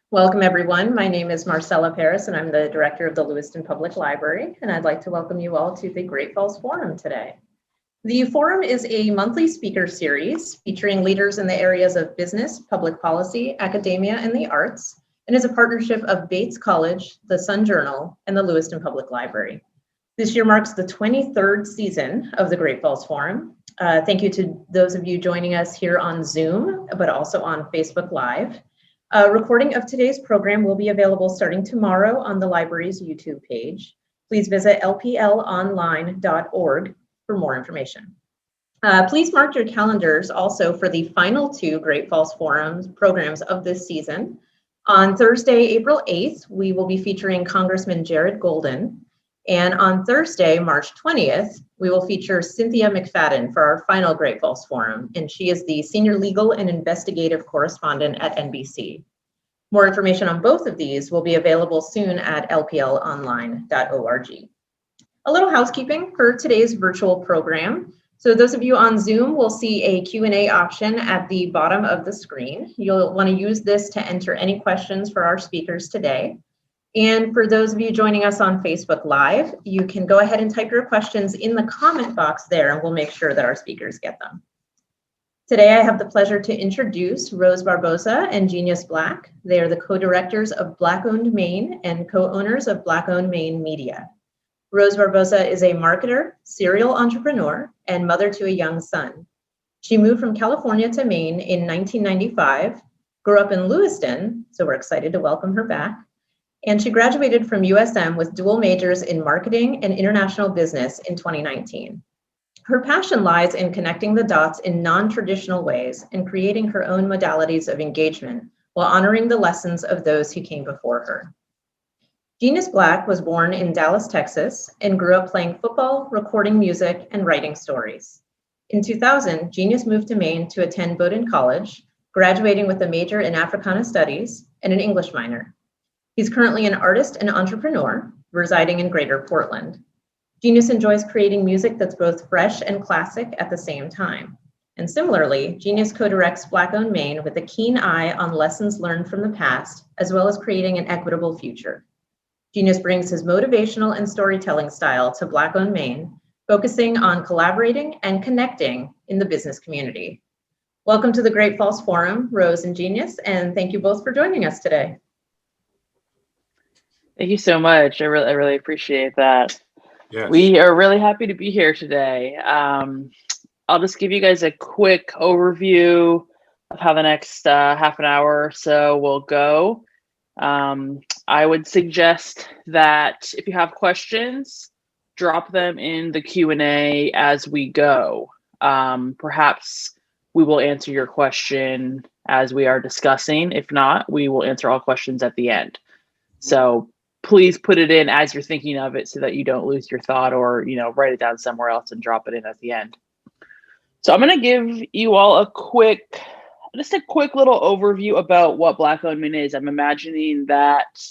Welcome, everyone. My name is Marcella Paris, and I'm the director of the Lewiston Public Library, and I'd like to welcome you all to the Great Falls Forum today. The Forum is a monthly speaker series featuring leaders in the areas of business, public policy, academia, and the arts, and is a partnership of Bates College, the Sun Journal, and the Lewiston Public Library. This year marks the 23rd season of the Great Falls Forum. Thank you to those of you joining us here on Zoom, but also on Facebook Live. A recording of today's program will be available starting tomorrow on the library's YouTube page. Please visit lplonline.org for more information. Please mark your calendars also for the final two Great Falls Forums programs of this season. On Thursday, April 8th, we will be featuring Congressman Jared Golden. And on Thursday, March 20th, we will feature Cynthia McFadden for our final Great Falls Forum, and she is the Senior Legal and Investigative Correspondent at NBC. More information on both of these will be available soon at lplonline.org. A little housekeeping for today's virtual program. So those of you on Zoom will see a Q&A option at the bottom of the screen. You'll want to use this to enter any questions for our speakers today. And for those of you joining us on Facebook Live, you can go ahead and type your questions in the comment box there, and we'll make sure that our speakers get them. Today, I have the pleasure to introduce Rose Barboza and Genius Black. They are the co-directors of Black Owned Maine and co-owners of Black Owned Maine Media. Rose Barboza is a marketer, serial entrepreneur, and mother to a young son. She moved from California to Maine in 1995, grew up in Lewiston, so we're excited to welcome her back. And she graduated from USM with dual majors in marketing and international business in 2019. Her passion lies in connecting the dots in non-traditional ways and creating her own modalities of engagement while honoring the lessons of those who came before her. Genius Black was born in Dallas, Texas, and grew up playing football, recording music, and writing stories. In 2000, Genius moved to Maine to attend Bowdoin College, graduating with a major in Africana Studies and an English minor. He's currently an artist and entrepreneur residing in Greater Portland. Genius enjoys creating music that's both fresh and classic at the same time. And similarly, Genius co-directs Black Owned Maine with a keen eye on lessons learned from the past, as well as creating an equitable future. Genius brings his motivational and storytelling style to Black Owned Maine, focusing on collaborating and connecting in the business community. Welcome to the Great Falls Forum, Rose and Genius, and thank you both for joining us today. Thank you so much. I really appreciate that. Yes. We are really happy to be here today. I'll just give you guys a quick overview of how the next half an hour or so will go. I would suggest that if you have questions, drop them in the Q&A as we go. Perhaps we will answer your question as we are discussing. If not, we will answer all questions at the end. So please put it in as you're thinking of it so that you don't lose your thought or, write it down somewhere else and drop it in at the end. So I'm going to give you all a quick little overview about what Black Owned Maine is. I'm imagining that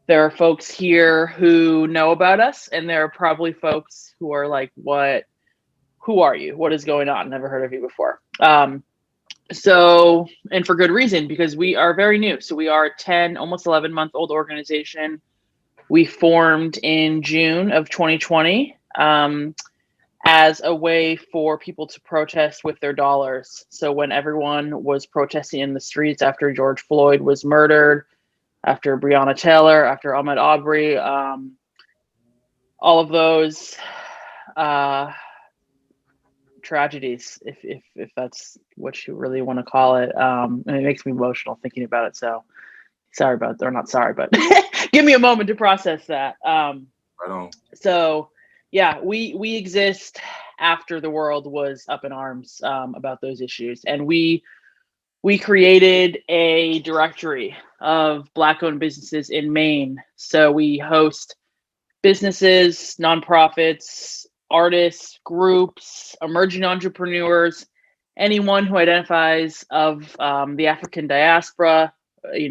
there are folks here who know about us, and there are probably folks who are like, who are you? What is going on? Never heard of you before. So, and for good reason, because we are very new. So we are a 10, almost 11-month-old organization. We formed in June of 2020 as a way for people to protest with their dollars. So when everyone was protesting in the streets after George Floyd was murdered, after Breonna Taylor, after Ahmaud Arbery, all of those tragedies, if that's what you really want to call it. And it makes me emotional thinking about it. So sorry about that, or not sorry, but give me a moment to process that. Right on. So yeah, we exist after the world was up in arms about those issues. And we created a directory of Black-owned businesses in Maine. So we host businesses, nonprofits, artists, groups, emerging entrepreneurs, anyone who identifies of the African diaspora,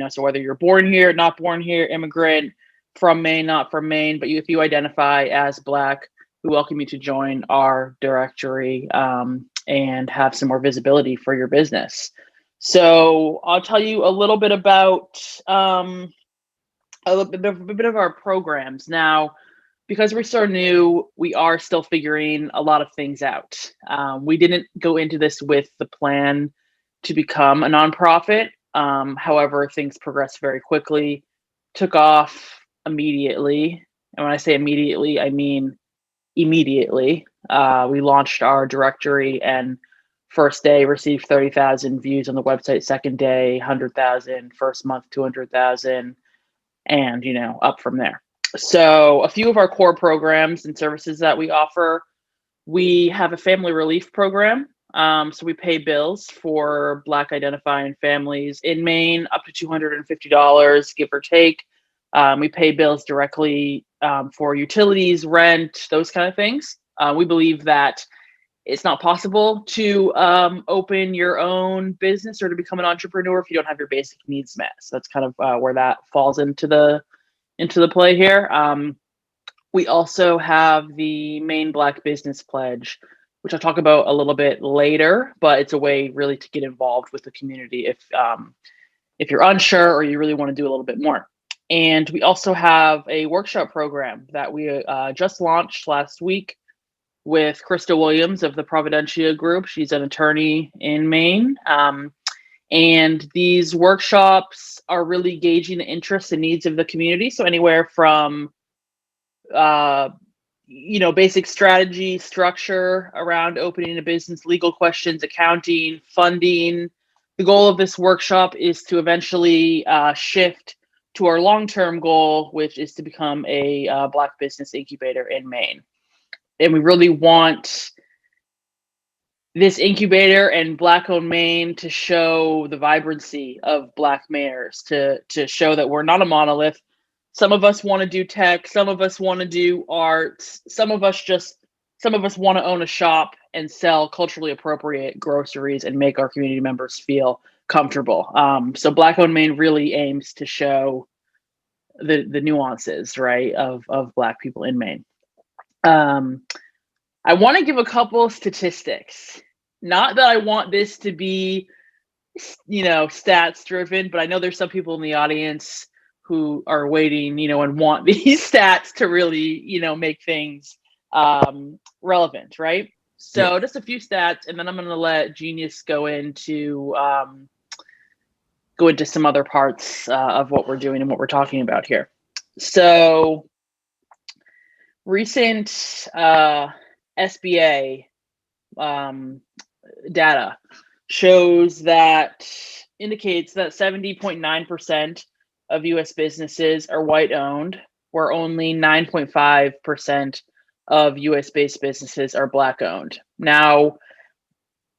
so whether you're born here, not born here, immigrant, from Maine, not from Maine, but if you identify as Black, we welcome you to join our directory and have some more visibility for your business. So I'll tell you a little bit about a bit of our programs. Now, because we're so new, we are still figuring a lot of things out. We didn't go into this with the plan to become a nonprofit. However, things progressed very quickly, took off immediately. And when I say immediately, I mean immediately. We launched our directory, and first day received 30,000 views on the website. Second day, 100,000. First month, 200,000, and up from there. So a few of our core programs and services that we offer, we have a family relief program. So we pay bills for Black identifying families in Maine up to $250, give or take. We pay bills directly for utilities, rent, those kind of things. We believe that it's not possible to open your own business or to become an entrepreneur if you don't have your basic needs met. So that's kind of where that falls into the play here. We also have the Maine Black Business Pledge, which I'll talk about a little bit later, but it's a way really to get involved with the community if you're unsure or you really want to do a little bit more. And we also have a workshop program that we just launched last week with Krista Williams of the Providentia Group. She's an attorney in Maine. And these workshops are really gauging the interests and needs of the community. So anywhere from basic strategy, structure around opening a business, legal questions, accounting, funding. The goal of this workshop is to eventually shift to our long-term goal, which is to become a Black business incubator in Maine. And we really want this incubator and Black Owned Maine to show the vibrancy of Black Mainers, to show that we're not a monolith. Some of us want to do tech, some of us want to do arts, some of us want to own a shop and sell culturally appropriate groceries and make our community members feel comfortable. So Black Owned Maine really aims to show the nuances, right, of Black people in Maine. I want to give a couple statistics. Not that I want this to be, stats driven, but I know there's some people in the audience who are waiting, and want these stats to really, make things relevant, right? So just a few stats, and then I'm going to let Genius go into some other parts of what we're doing and what we're talking about here. So recent SBA data indicates that 70.9% of U.S. businesses are white owned, where only 9.5% of U.S. based businesses are Black owned. Now,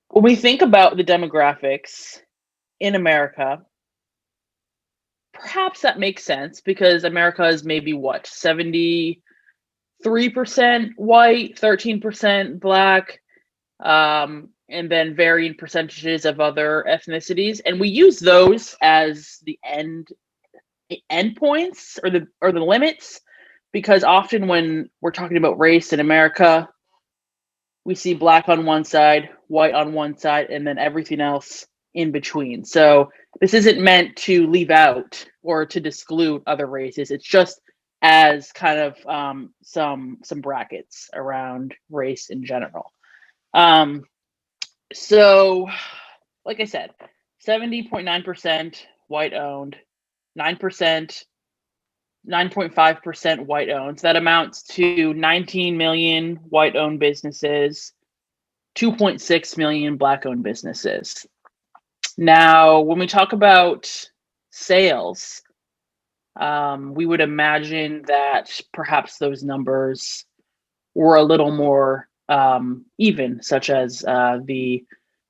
when we think about the demographics in America, perhaps that makes sense because America is maybe 73% white, 13% Black, and then varying percentages of other ethnicities. And we use those as the end points or the limits, because often when we're talking about race in America, we see Black on one side, white on one side, and then everything else in between. So this isn't meant to leave out or to exclude other races. It's just as kind of some brackets around race in general. So like I said, 70.9% white owned, 9.5% white owned. So that amounts to 19 million white owned businesses, 2.6 million Black owned businesses. Now, when we talk about sales, we would imagine that perhaps those numbers were a little more even, such as the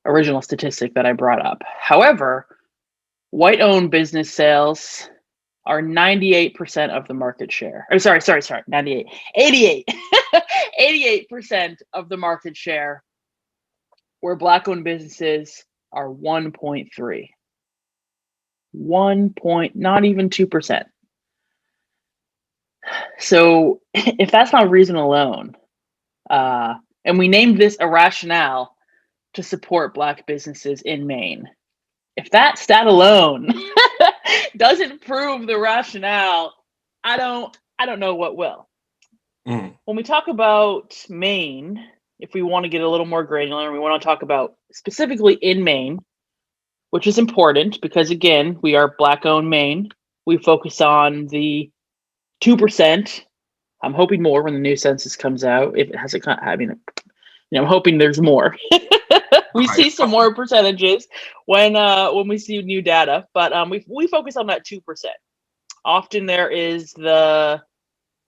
original statistic that I brought up. However, white-owned business sales are 98% of the market share. I'm sorry, 98. 88% of the market share, where Black-owned businesses are 1.3. Not even 2%. So if that's not reason alone, and we named this a rationale to support Black businesses in Maine, if that stat alone doesn't prove the rationale, I don't know what will. When we talk about Maine, if we want to get a little more granular, we want to talk about specifically in Maine, which is important because, again, we are Black Owned Maine. We focus on the 2%. I'm hoping more when the new census comes out. If it hasn't, I mean, I'm hoping there's more. We see some more percentages when we see new data, but we focus on that 2%. Often there is the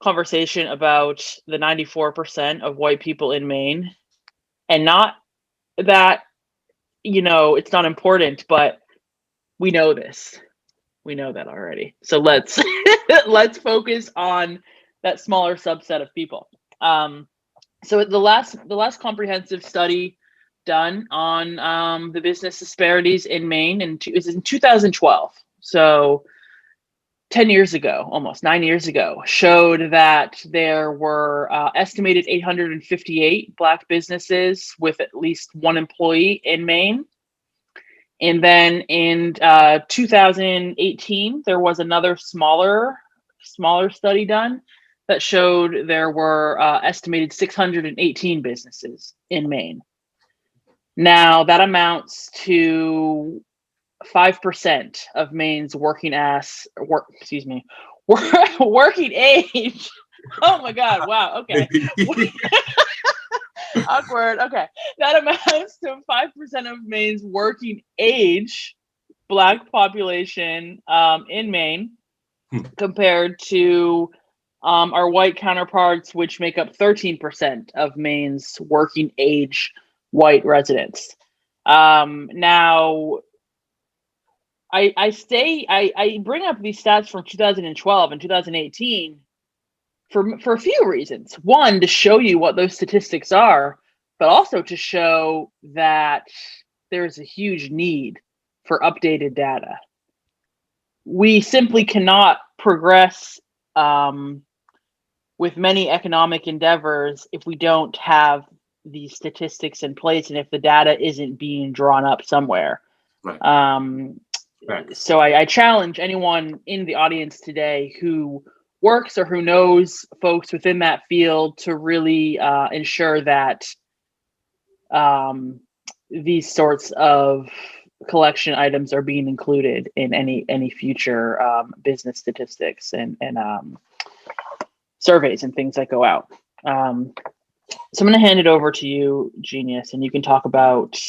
conversation about the 94% of white people in Maine, and not that, it's not important, but we know this. We know that already. So let's let's focus on that smaller subset of people. So the last comprehensive study done on the business disparities in Maine is in 2012. So 10 years ago, almost 9 years ago, showed that there were estimated 858 Black businesses with at least one employee in Maine. And then in 2018, there was another smaller study done that showed there were estimated 618 businesses in Maine. Now that amounts to 5% of Maine's working age. Oh my God! Wow. Okay. Awkward. Okay, that amounts to 5% of Maine's working age Black population in Maine, compared to our white counterparts, which make up 13% of Maine's working age white residents. Now, I bring up these stats from 2012 and 2018 for a few reasons. One, to show you what those statistics are, but also to show that there's a huge need for updated data. We simply cannot progress with many economic endeavors if we don't have these statistics in place and if the data isn't being drawn up somewhere. Right. So I challenge anyone in the audience today who works or who knows folks within that field to really ensure that these sorts of collection items are being included in any future business statistics and surveys and things that go out. So I'm going to hand it over to you, Genius, and you can talk about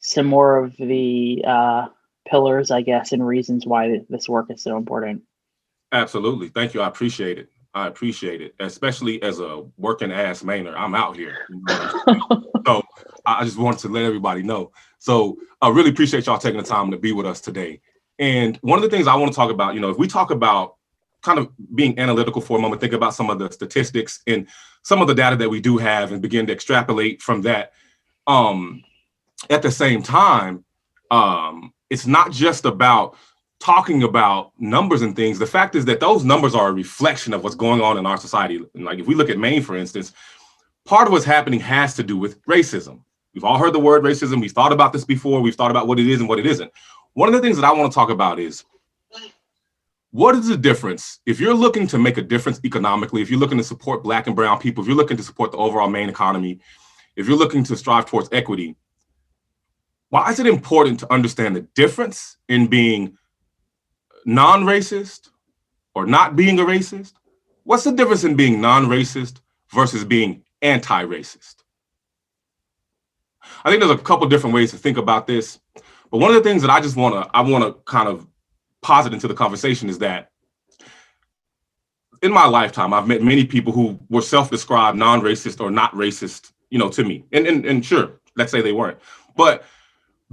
some more of the pillars, I guess, and reasons why this work is so important. Absolutely. Thank you. I appreciate it. Especially as a working ass Mainer. I'm out here. So I just wanted to let everybody know. So I really appreciate y'all taking the time to be with us today. And one of the things I want to talk about, if we talk about kind of being analytical for a moment, think about some of the statistics and some of the data that we do have and begin to extrapolate from that. At the same time, it's not just about talking about numbers and things. The fact is that those numbers are a reflection of what's going on in our society. And like if we look at Maine, for instance, part of what's happening has to do with racism. We've all heard the word racism. We've thought about this before. We've thought about what it is and what it isn't. One of the things that I want to talk about is, what is the difference if you're looking to make a difference economically, if you're looking to support Black and brown people, if you're looking to support the overall Maine economy, if you're looking to strive towards equity, why is it important to understand the difference in being non-racist or not being a racist? What's the difference in being non-racist versus being anti-racist? I think there's a couple different ways to think about this, but one of the things that I want to kind of posit into the conversation is that in my lifetime, I've met many people who were self-described non-racist or not racist, to me. And sure, let's say they weren't. But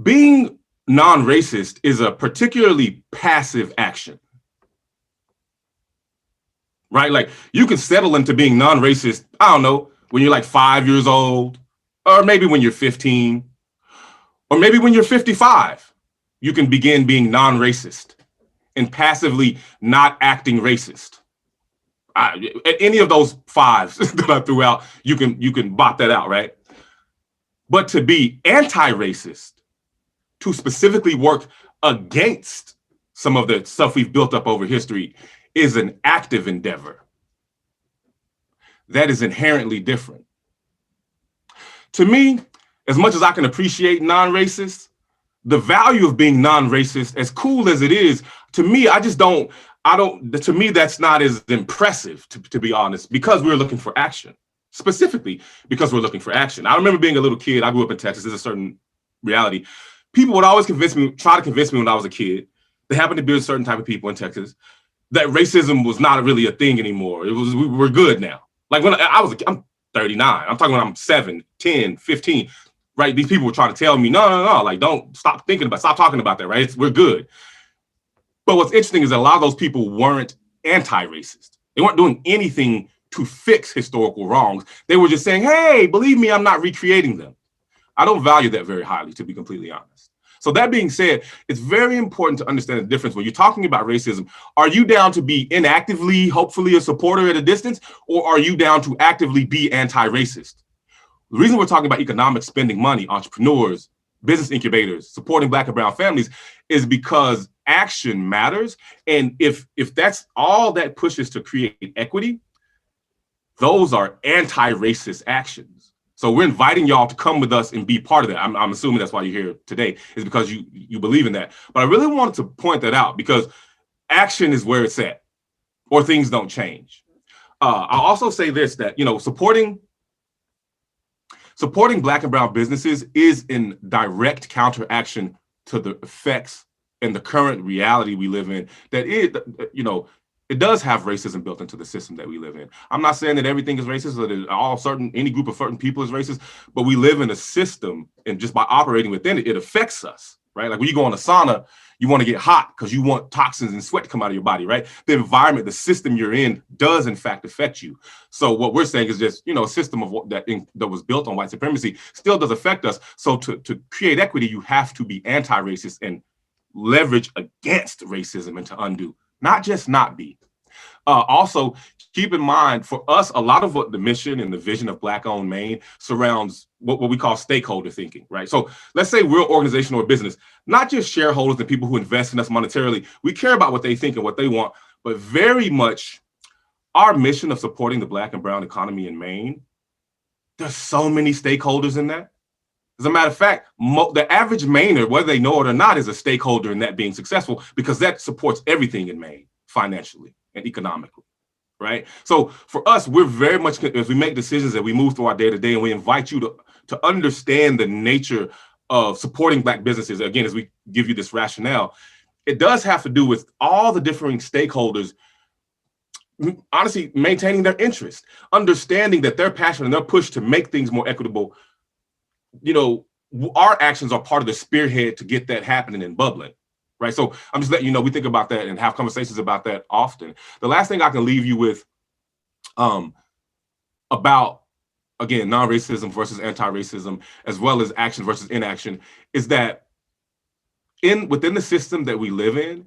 being non-racist is a particularly passive action, right? Like you can settle into being non-racist, I don't know, when you're like 5 years old, or maybe when you're 15, or maybe when you're 55, you can begin being non-racist and passively not acting racist. Any of those fives that I threw out, you can bot that out, right? But to be anti-racist to specifically work against some of the stuff we've built up over history is an active endeavor. That is inherently different. To me, as much as I can appreciate non-racist, the value of being non-racist, as cool as it is, to me, to me, that's not as impressive, to be honest, because we're looking for action. Specifically, because we're looking for action. I remember being a little kid. I grew up in Texas. There's a certain reality. People would always try to convince me when I was a kid, there happened to be a certain type of people in Texas, that racism was not really a thing anymore. We're good now. Like when I'm 39. I'm talking when I'm 7, 10, 15, right? These people were trying to tell me, no, like stop talking about that, right? We're good. But what's interesting is that a lot of those people weren't anti-racist. They weren't doing anything to fix historical wrongs. They were just saying, hey, believe me, I'm not recreating them. I don't value that very highly, to be completely honest. So that being said, it's very important to understand the difference when you're talking about racism. Are you down to be inactively, hopefully a supporter at a distance, or are you down to actively be anti-racist? The reason we're talking about economic spending money, entrepreneurs, business incubators, supporting Black and brown families is because action matters. And if that's all that pushes to create equity, those are anti-racist actions. So we're inviting y'all to come with us and be part of that. I'm assuming that's why you're here today, is because you believe in that. But I really wanted to point that out because action is where it's at, or things don't change. I'll also say this, that supporting Black and brown businesses is in direct counteraction to the effects and the current reality we live in. It does have racism built into the system that we live in. I'm not saying that everything is racist or that any group of certain people is racist, but we live in a system, and just by operating within it, it affects us, right? Like when you go in a sauna, you want to get hot because you want toxins and sweat to come out of your body, right? The environment, the system you're in does in fact affect you. So what we're saying is just, a system of that was built on white supremacy still does affect us. So to create equity, you have to be anti-racist and leverage against racism and to undo, not just not be. Also, keep in mind, for us, a lot of what the mission and the vision of Black Owned Maine surrounds what we call stakeholder thinking, right? So let's say we're an organization or a business, not just shareholders and people who invest in us monetarily. We care about what they think and what they want, but very much our mission of supporting the Black and brown economy in Maine, there's so many stakeholders in that. As a matter of fact, the average Mainer, whether they know it or not, is a stakeholder in that being successful, because that supports everything in Maine financially and economically, right? So for us, we're very much, as we make decisions and we move through our day-to-day, and we invite you to understand the nature of supporting Black businesses. Again, as we give you this rationale, it does have to do with all the differing stakeholders, honestly, maintaining their interest, understanding that their passion and their push to make things more equitable, our actions are part of the spearhead to get that happening and bubbling. Right. So I'm just letting you know, we think about that and have conversations about that often. The last thing I can leave you with about, again, non-racism versus anti-racism, as well as action versus inaction, is that within the system that we live in,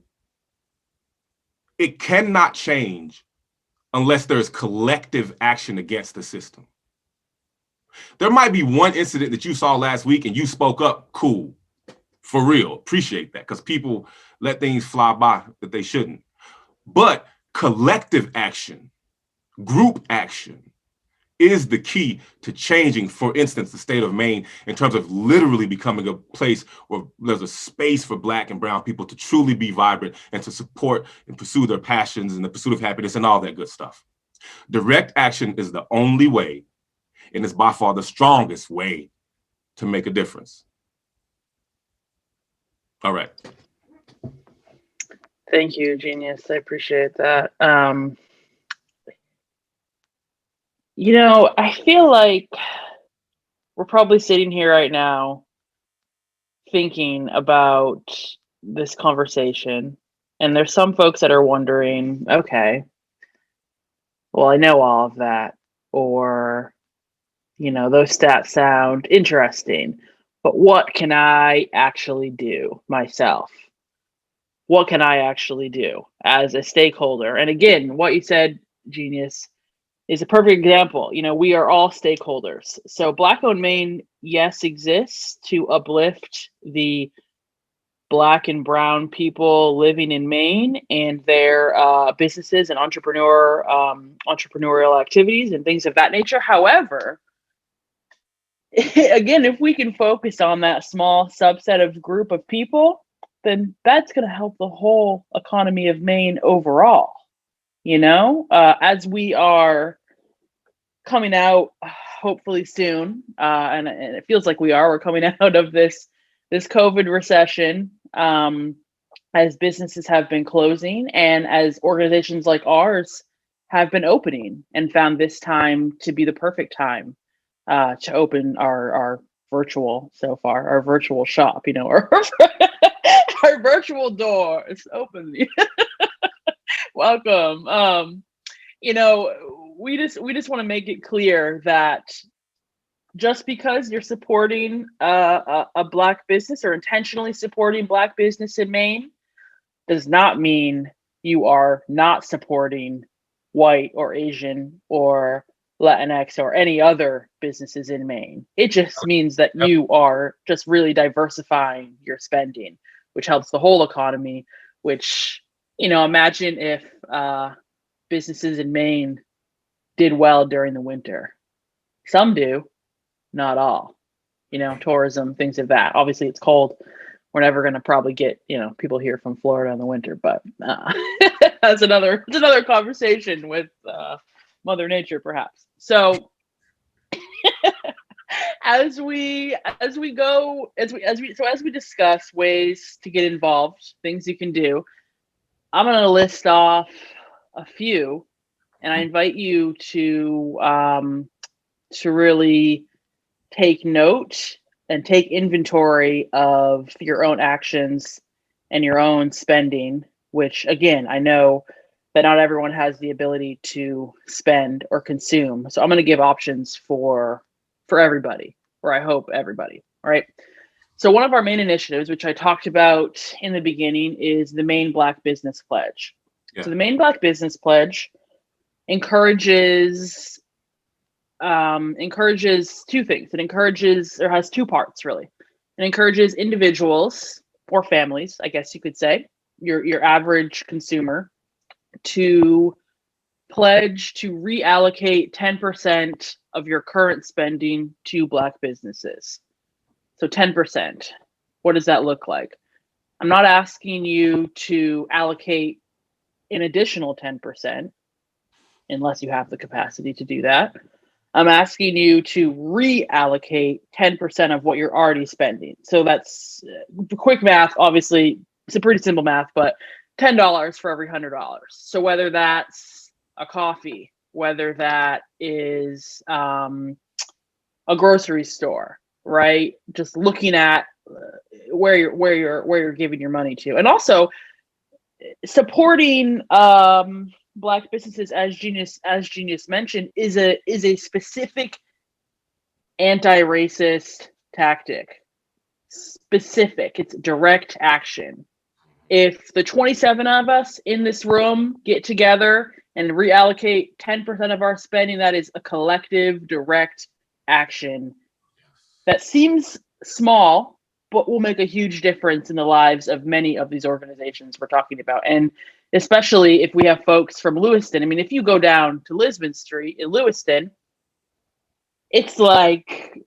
it cannot change unless there's collective action against the system. There might be one incident that you saw last week and you spoke up, cool. For real, appreciate that, because people let things fly by that they shouldn't. But collective action, group action, is the key to changing, for instance, the state of Maine, in terms of literally becoming a place where there's a space for Black and brown people to truly be vibrant and to support and pursue their passions and the pursuit of happiness and all that good stuff. Direct action is the only way, and it's by far the strongest way, to make a difference. All right. Thank you, Genius. I appreciate that. I feel like we're probably sitting here right now thinking about this conversation, and there's some folks that are wondering, okay, well, I know all of that, or, those stats sound interesting, but what can I actually do myself? What can I actually do as a stakeholder? And again, what you said, Genius, is a perfect example. We are all stakeholders. So Black Owned Maine, yes, exists to uplift the Black and brown people living in Maine and their businesses and entrepreneurial activities and things of that nature. However, again, if we can focus on that small subset of group of people, then that's going to help the whole economy of Maine overall. As we are coming out, hopefully soon, and it feels like we're coming out of this COVID recession, as businesses have been closing and as organizations like ours have been opening and found this time to be the perfect time to open our virtual shop, our virtual door is open. Welcome. We just want to make it clear that just because you're supporting a Black business or intentionally supporting Black business in Maine does not mean you are not supporting white or Asian or Latinx or any other businesses in Maine. It just means that you are just really diversifying your spending, which helps the whole economy, which, imagine if businesses in Maine did well during the winter. Some do, not all. Tourism, things of that. Obviously, it's cold. We're never going to probably get, people here from Florida in the winter, but that's another conversation with Mother Nature, perhaps. So as we discuss ways to get involved, things you can do, I'm going to list off a few, and I invite you to really take note and take inventory of your own actions and your own spending, which, again, I know that not everyone has the ability to spend or consume. So I'm going to give options for everybody, or I hope everybody, all right? So one of our main initiatives, which I talked about in the beginning, is the Maine Black Business Pledge. Yeah. So the Maine Black Business Pledge encourages two things. It has two parts, really. It encourages individuals or families, I guess you could say, your average consumer, to pledge to reallocate 10% of your current spending to Black businesses. So 10%. What does that look like? I'm not asking you to allocate an additional 10%, unless you have the capacity to do that. I'm asking you to reallocate 10% of what you're already spending. So that's quick math. Obviously, it's a pretty simple math, but $10 for every $100. So whether that's a coffee, whether that is a grocery store, right? Just looking at where you're giving your money to, and also supporting Black businesses, as Genius mentioned, is a specific anti-racist tactic. Specific. It's direct action. If the 27 of us in this room get together and reallocate 10% of our spending, that is a collective direct action that seems small, but will make a huge difference in the lives of many of these organizations we're talking about. And especially if we have folks from Lewiston. I mean, if you go down to Lisbon Street in Lewiston, it's like,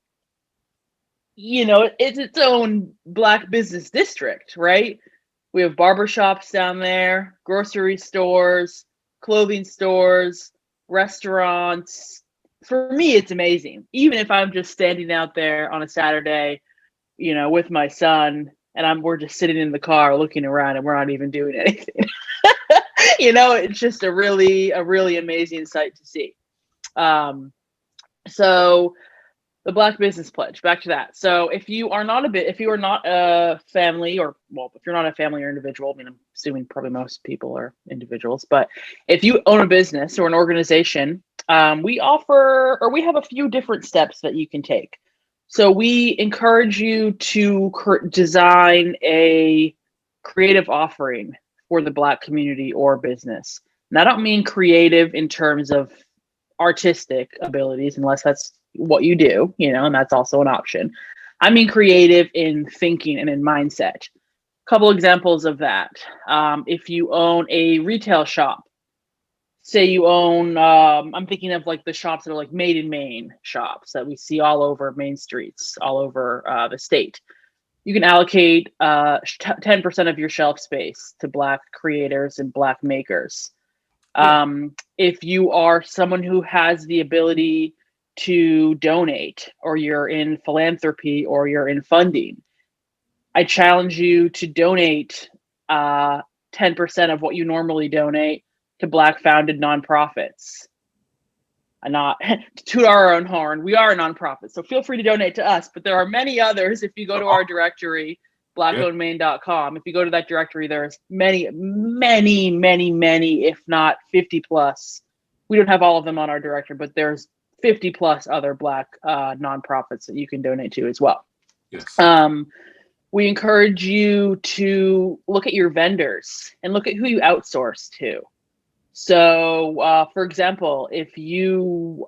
it's its own Black business district, right? We have barbershops down there, grocery stores, clothing stores, restaurants. For me, it's amazing. Even if I'm just standing out there on a Saturday, with my son, and we're just sitting in the car looking around, and we're not even doing anything. It's just a really amazing sight to see. So the Black Business Pledge, back to that. So if you are not a family, or, well, if you're not a family or individual, I mean, I'm assuming probably most people are individuals, but if you own a business or an organization, we have a few different steps that you can take. So we encourage you to design a creative offering for the Black community or business. And I don't mean creative in terms of artistic abilities, unless that's what you do, and that's also an option. I mean creative in thinking and in mindset. Couple examples of that. If you own a retail shop, say you own, I'm thinking of like the shops that are like Made in Maine shops that we see all over Main streets, all over the state. You can allocate 10% of your shelf space to Black creators and Black makers. If you are someone who has the ability to donate, or you're in philanthropy, or you're in funding, I challenge you to donate 10% of what you normally donate to Black founded nonprofits. And not to toot our own horn, we are a nonprofit, so feel free to donate to us, but there are many others. If you go to our directory, blackownedmaine.com, if you go to that directory, there's many, if not 50 plus. We don't have all of them on our directory, but there's 50 plus other Black nonprofits that you can donate to as well. Yes. We encourage you to look at your vendors and look at who you outsource to. So, for example, if you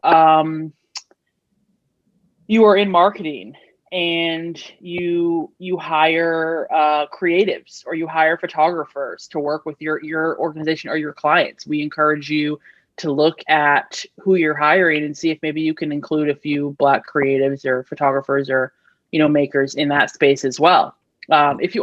you are in marketing and you hire creatives, or you hire photographers to work with your organization or your clients, we encourage you to look at who you're hiring and see if maybe you can include a few Black creatives or photographers or makers in that space as well. If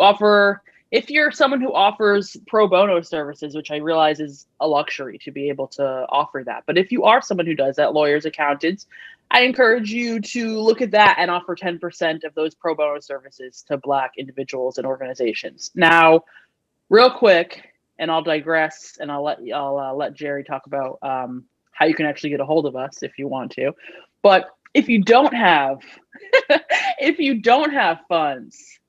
you're someone who offers pro bono services, which I realize is a luxury to be able to offer that, but if you are someone who does that, lawyers, accountants, I encourage you to look at that and offer 10% of those pro bono services to Black individuals and organizations. Now, real quick, and I'll digress, and I'll let Jerry talk about how you can actually get a hold of us if you want to. But if you don't have funds,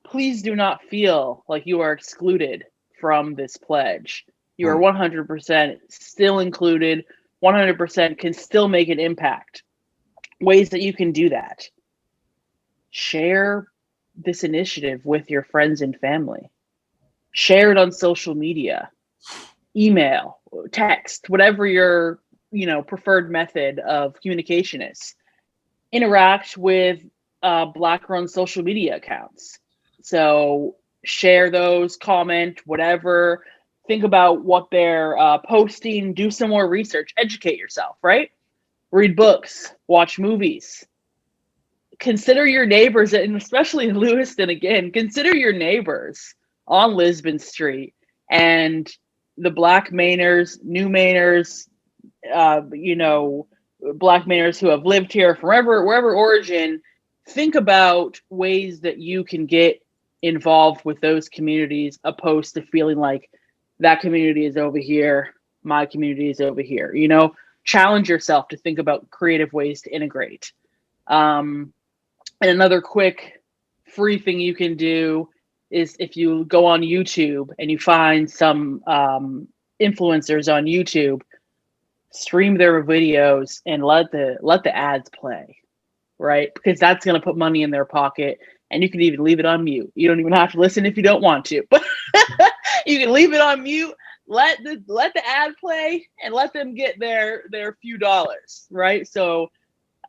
please do not feel like you are excluded from this pledge. You are 100% still included, 100% can still make an impact. Ways that you can do that: share this initiative with your friends and family. Share it on social media, email, text, whatever your preferred method of communication is. Interact with Black-run social media accounts. So share those, comment, whatever. Think about what they're posting. Do some more research. Educate yourself, right? Read books. Watch movies. Consider your neighbors, and especially in Lewiston, again, consider your neighbors on Lisbon Street and the Black Mainers, new Mainers, Black Mainers who have lived here forever, wherever origin. Think about ways that you can get involved with those communities, opposed to feeling like that community is over here, my community is over here. Challenge yourself to think about creative ways to integrate. And another quick free thing you can do is, if you go on YouTube and you find some influencers on YouTube, stream their videos and let the ads play, right? Because that's going to put money in their pocket, and you can even leave it on mute. You don't even have to listen if you don't want to, but you can leave it on mute. Let the ad play and let them get their few dollars, right? So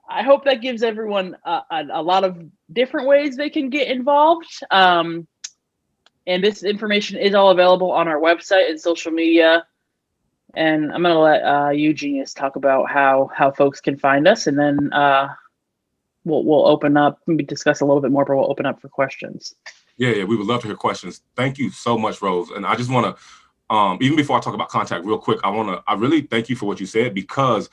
I hope that gives everyone a lot of different ways they can get involved. And this information is all available on our website and social media. And I'm going to let you, Genius, talk about how folks can find us, and then we'll open up, maybe discuss a little bit more, but we'll open up for questions. Yeah, we would love to hear questions. Thank you so much, Rose. And I just want to, even before I talk about contact real quick, I really thank you for what you said, because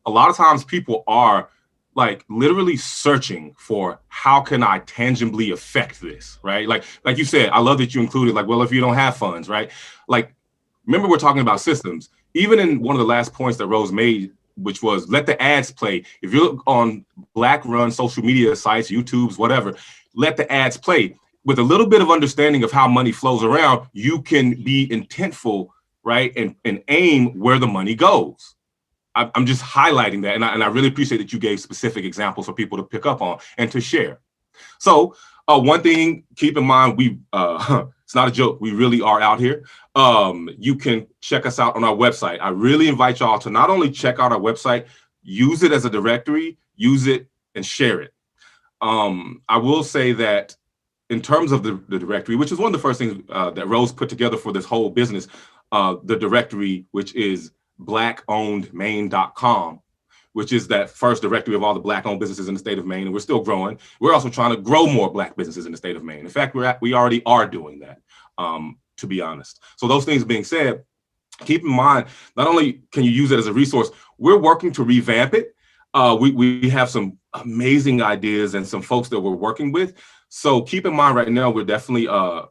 a lot of times people are like literally searching for, how can I tangibly affect this, right? Like you said, I love that you included, like, well, if you don't have funds, right? Like, remember, we're talking about systems. Even in one of the last points that Rose made, which was let the ads play. If you look on Black-run social media sites, YouTube's, whatever, let the ads play. With a little bit of understanding of how money flows around, you can be intentful, right? And aim where the money goes. I'm just highlighting that. And I really appreciate that you gave specific examples for people to pick up on and to share. So one thing, keep in mind, it's not a joke. We really are out here. You can check us out on our website. I really invite y'all to not only check out our website, use it as a directory, use it and share it. I will say that in terms of the directory, which is one of the first things that Rose put together for this whole business, the directory, which is blackownedmaine.com, which is that first directory of all the Black-owned businesses in the state of Maine, and we're still growing. We're also trying to grow more Black businesses in the state of Maine. In fact, we already are doing that, to be honest. So those things being said, keep in mind, not only can you use it as a resource, we're working to revamp it. We have some amazing ideas and some folks that we're working with. So keep in mind right now, we're definitely,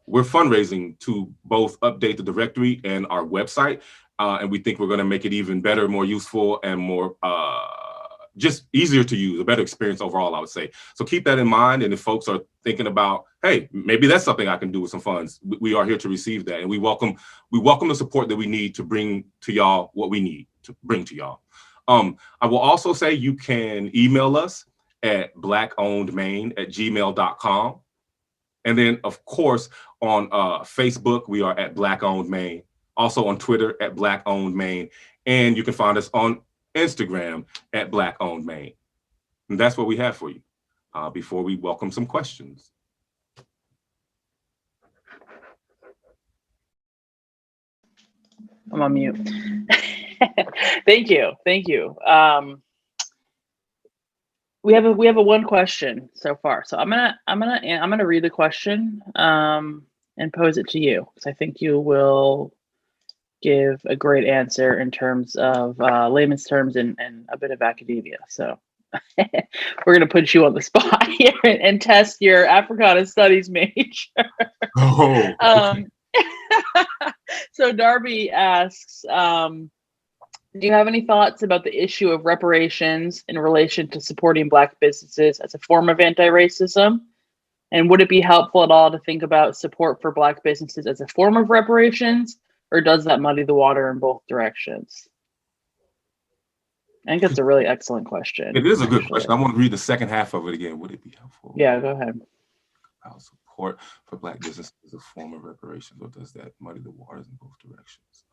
we're fundraising to both update the directory and our website. And we think we're going to make it even better, more useful, and more just easier to use, a better experience overall, I would say. So keep that in mind. And if folks are thinking about, hey, maybe that's something I can do with some funds, we are here to receive that. And we welcome the support that we need to bring to y'all what we need to bring to y'all. I will also say you can email us at blackownedmaine@gmail.com. And then, of course, on Facebook, we are at Black Owned Maine. Also on Twitter at Black Owned Maine. And you can find us on Instagram at Black Owned Maine. And that's what we have for you before we welcome some questions. I'm on mute. Thank you. We have a one question so far. So I'm gonna read the question and pose it to you, because I think you will give a great answer in terms of layman's terms and a bit of academia. So we're gonna put you on the spot here and test your Africana Studies major. Oh, okay. So Darby asks, do you have any thoughts about the issue of reparations in relation to supporting Black businesses as a form of anti-racism? And would it be helpful at all to think about support for Black businesses as a form of reparations, or does that muddy the water in both directions? I think that's a really excellent question. It is a good question. I want to read the second half of it again. Would it be helpful? Yeah, go ahead. Our support for Black businesses as a form of reparations, or does that muddy the waters in both directions?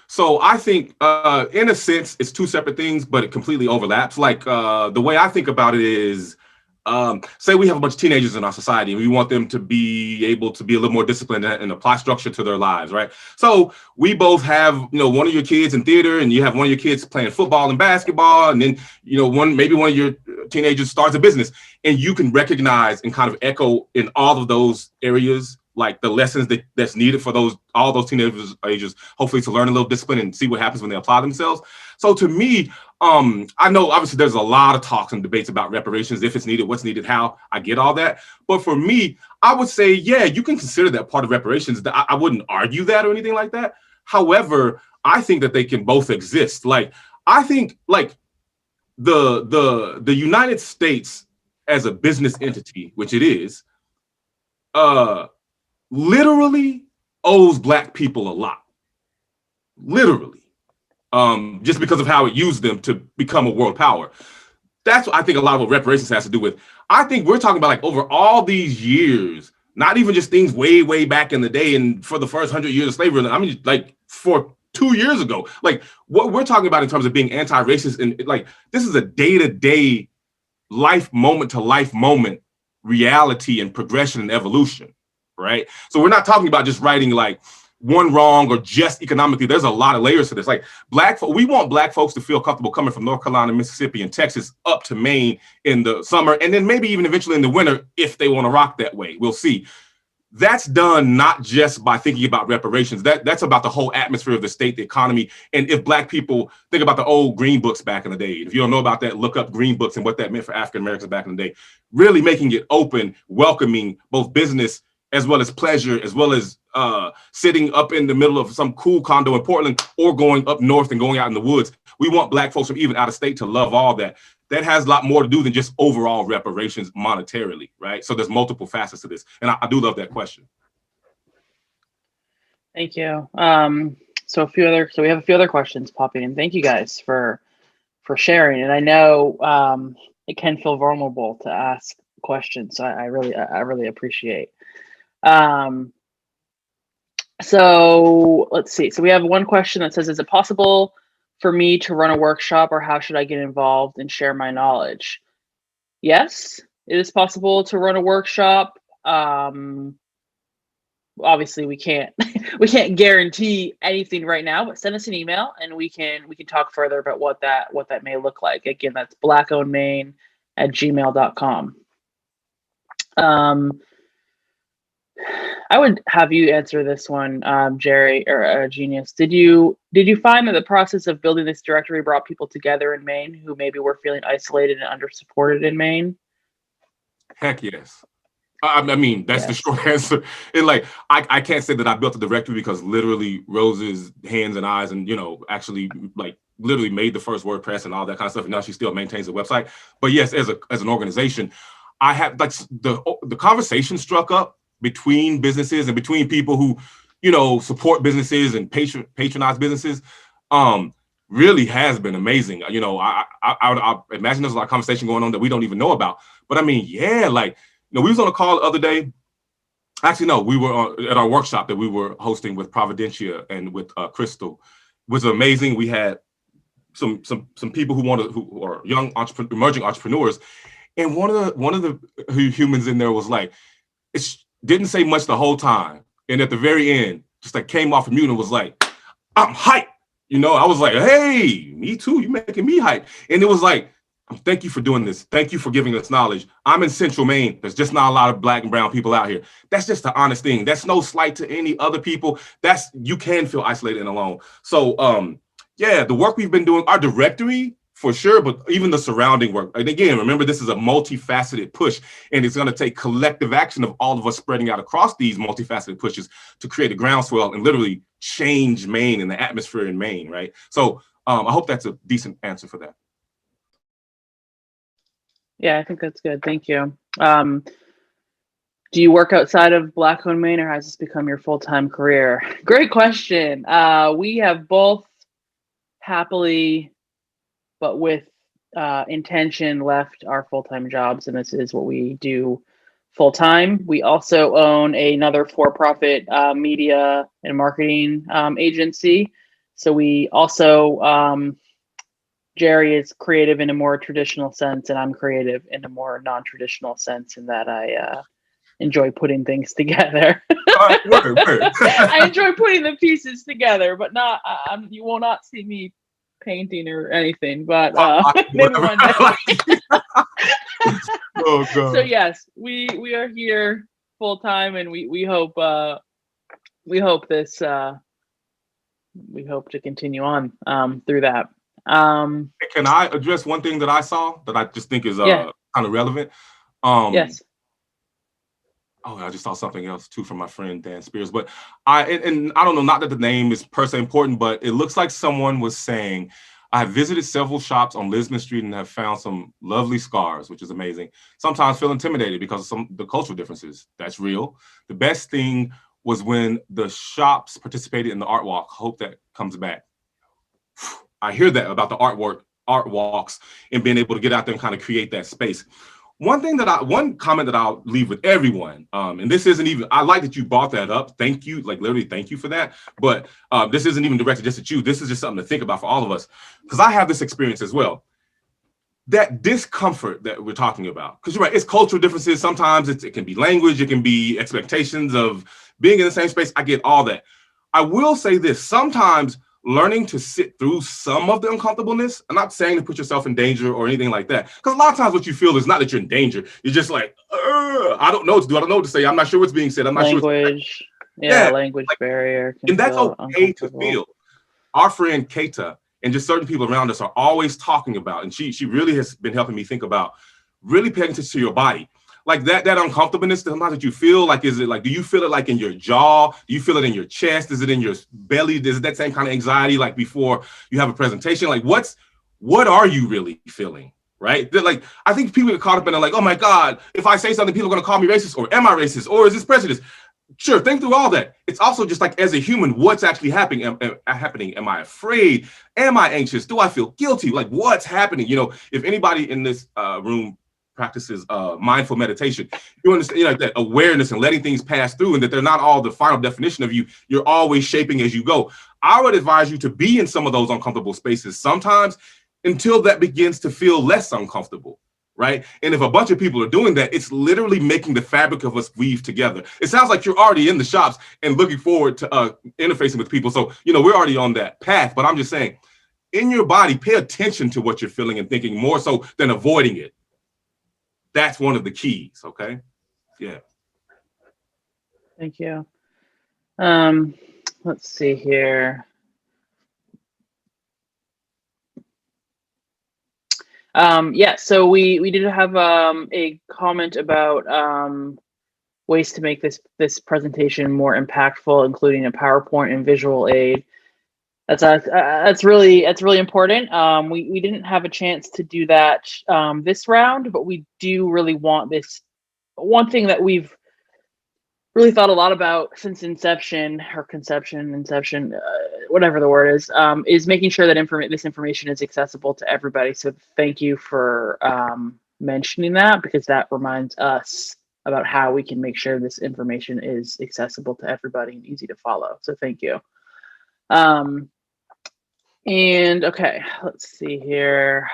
So I think in a sense it's two separate things, but it completely overlaps. Like the way I think about it is, say we have a bunch of teenagers in our society and we want them to be able to be a little more disciplined and apply structure to their lives, right? So we both have, one of your kids in theater, and you have one of your kids playing football and basketball, and then, maybe one of your teenagers starts a business, and you can recognize and kind of echo in all of those areas, like the lessons that's needed for all those teenagers, hopefully to learn a little discipline and see what happens when they apply themselves. So to me, I know obviously there's a lot of talks and debates about reparations, if it's needed, what's needed, how. I get all that. But for me, I would say, yeah, you can consider that part of reparations. I wouldn't argue that or anything like that. However, I think that they can both exist. Like, I think like the United States as a business entity, which it is, literally owes Black people a lot. Literally. Just because of how it used them to become a world power. That's what I think a lot of what reparations has to do with. I think we're talking about like over all these years, not even just things way, way back in the day and for the first 100 years of slavery. I mean, like for 2 years ago, like what we're talking about in terms of being anti-racist, and like this is a day-to-day life, moment to life moment reality and progression and evolution, right? So we're not talking about just writing like one wrong or just economically. There's a lot of layers to this. Like we want Black folks to feel comfortable coming from North Carolina, Mississippi, and Texas up to Maine in the summer, and then maybe even eventually in the winter if they want to rock that way. We'll see. That's done not just by thinking about reparations. That's about the whole atmosphere of the state, the economy. And if Black people think about the old green books back in the day, if you don't know about that, look up green books and what that meant for African Americans back in the day. Really making it open, welcoming both business as well as pleasure, as well as sitting up in the middle of some cool condo in Portland or going up north and going out in the woods. We want Black folks from even out of state to love all that. That has a lot more to do than just overall reparations monetarily, right? So there's multiple facets to this. And I do love that question. Thank you. So we have a few other questions popping in. Thank you guys for sharing. And I know it can feel vulnerable to ask questions. So I really appreciate. So let's see. So we have one question that says, is it possible for me to run a workshop, or how should I get involved and share my knowledge? Yes, it is possible to run a workshop. Obviously we can't we can't guarantee anything right now, but send us an email and we can talk further about what that may look like. Again, that's blackownedmaine@gmail.com. I would have you answer this one, Jerry or Genius. Did you find that the process of building this directory brought people together in Maine who maybe were feeling isolated and under-supported in Maine? Heck yes. I mean, that's the short answer. And like, I can't say that I built the directory because literally Rose's hands and eyes and, actually like literally made the first WordPress and all that kind of stuff. And now she still maintains the website. But yes, as an organization, I have like the conversation struck up between businesses and between people who, support businesses and patronize businesses. Really has been amazing. I imagine there's a lot of conversation going on that we don't even know about. But I mean, yeah, like, we was on a call the other day. Actually, no, we were at our workshop that we were hosting with Providencia and with Crystal. It was amazing. We had some people who are young emerging entrepreneurs, and one of the humans in there was like, it didn't say much the whole time, and at the very end, just like came off of mute and was like, "I'm hyped." I was like, "Hey, me too. You making me hype?" And it was like, thank you for doing this. Thank you for giving us knowledge. I'm in Central Maine. There's just not a lot of Black and brown people out here. That's just the honest thing. That's no slight to any other people. You can feel isolated and alone. So, yeah, the work we've been doing, our directory for sure, but even the surrounding work. And again, remember, this is a multifaceted push, and it's going to take collective action of all of us spreading out across these multifaceted pushes to create a groundswell and literally change Maine and the atmosphere in Maine, right? So I hope that's a decent answer for that. Yeah, I think that's good. Thank you. Do you work outside of Black Owned Maine, or has this become your full-time career? Great question. We have both happily, but with intention, left our full-time jobs, and this is what we do full-time. We also own another for-profit media and marketing agency. So we also Jerry is creative in a more traditional sense, and I'm creative in a more non-traditional sense, in that I enjoy putting things together. I enjoy putting the pieces together, but not. You will not see me painting or anything. But maybe one day. Oh, God. So yes, we are here full time, and we hope this we hope to continue on through that. Can I address one thing that I saw that I just think is kind of relevant? Yes. Oh, I just saw something else too from my friend Dan Spears. But I don't know, not that the name is per se important, but it looks like someone was saying, I have visited several shops on Lisbon Street and have found some lovely scars, which is amazing. Sometimes feel intimidated because of the cultural differences. That's real. The best thing was when the shops participated in the art walk. Hope that comes back. I hear that about the art walks and being able to get out there and kind of create that space. One comment that I'll leave with everyone, and this isn't even, I like that you brought that up. Thank you, like literally thank you for that. But this isn't even directed just at you. This is just something to think about for all of us, because I have this experience as well. That discomfort that we're talking about, because you're right, it's cultural differences. Sometimes it can be language, it can be expectations of being in the same space. I get all that. I will say this, sometimes learning to sit through some of the uncomfortableness. I'm not saying to put yourself in danger or anything like that, because a lot of times what you feel is not that you're in danger. You're just like, I don't know what to do. I don't know what to say. I'm not sure what's being said. I'm not sure. Language barrier. And that's okay to feel. Our friend Keita and just certain people around us are always talking about, and she really has been helping me think about really paying attention to your body. Like that uncomfortableness that you feel, like, is it like, do you feel it like in your jaw? Do you feel it in your chest? Is it in your belly? Is it that same kind of anxiety like before you have a presentation? Like what are you really feeling, right? Like, I think people get caught up in it like, oh my God, if I say something, people are gonna call me racist, or am I racist? Or is this prejudice? Sure, think through all that. It's also just like, as a human, what's actually happening? Am I afraid? Am I anxious? Do I feel guilty? Like, what's happening? If anybody in this room practices mindful meditation. You understand, you know, that awareness and letting things pass through, and that they're not all the final definition of you. You're always shaping as you go. I would advise you to be in some of those uncomfortable spaces sometimes until that begins to feel less uncomfortable, right? And if a bunch of people are doing that, it's literally making the fabric of us weave together. It sounds like you're already in the shops and looking forward to interfacing with people. So, you know, we're already on that path, but I'm just saying, in your body, pay attention to what you're feeling and thinking more so than avoiding it. That's one of the keys, okay? Yeah. Thank you. Let's see here. Yeah, so we did have a comment about ways to make this presentation more impactful, including a PowerPoint and visual aid. That's really important. We didn't have a chance to do that this round, but we do really want this. One thing that we've really thought a lot about since inception, whatever the word is making sure that this information is accessible to everybody. So thank you for mentioning that, because that reminds us about how we can make sure this information is accessible to everybody and easy to follow. So thank you. And okay, let's see here.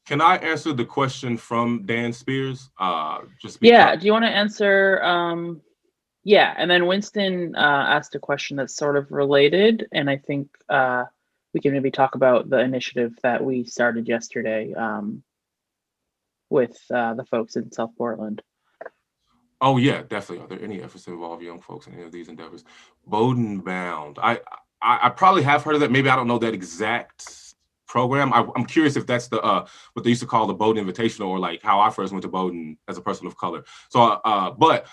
Can I answer the question from Dan Spears? Just because. Yeah, do you want to answer? Yeah, and then Winston asked a question that's sort of related, and I think we can maybe talk about the initiative that we started yesterday with the folks in South Portland. Oh yeah, definitely. Are there any efforts to involve young folks in any of these endeavors? Bowden Bound. I probably have heard of that. Maybe I don't know that exact program. I'm curious if that's the what they used to call the Bowden Invitational, or like how I first went to Bowden as a person of color. So, but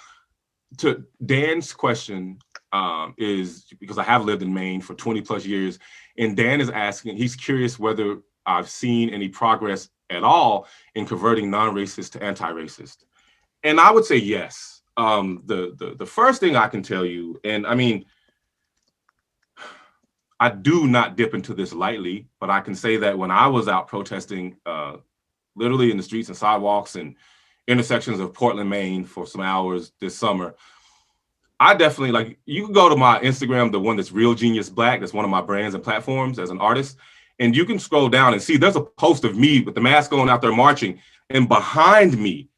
to Dan's question is because I have lived in Maine for 20 plus years, and Dan is asking, he's curious whether I've seen any progress at all in converting non-racist to anti-racist. And I would say yes. The first thing I can tell you, and I mean, I do not dip into this lightly, but I can say that when I was out protesting, literally in the streets and sidewalks and intersections of Portland, Maine for some hours this summer, I definitely, like, you can go to my Instagram, the one that's Real Genius Black, that's one of my brands and platforms as an artist, and you can scroll down and see there's a post of me with the mask on out there marching, and behind me,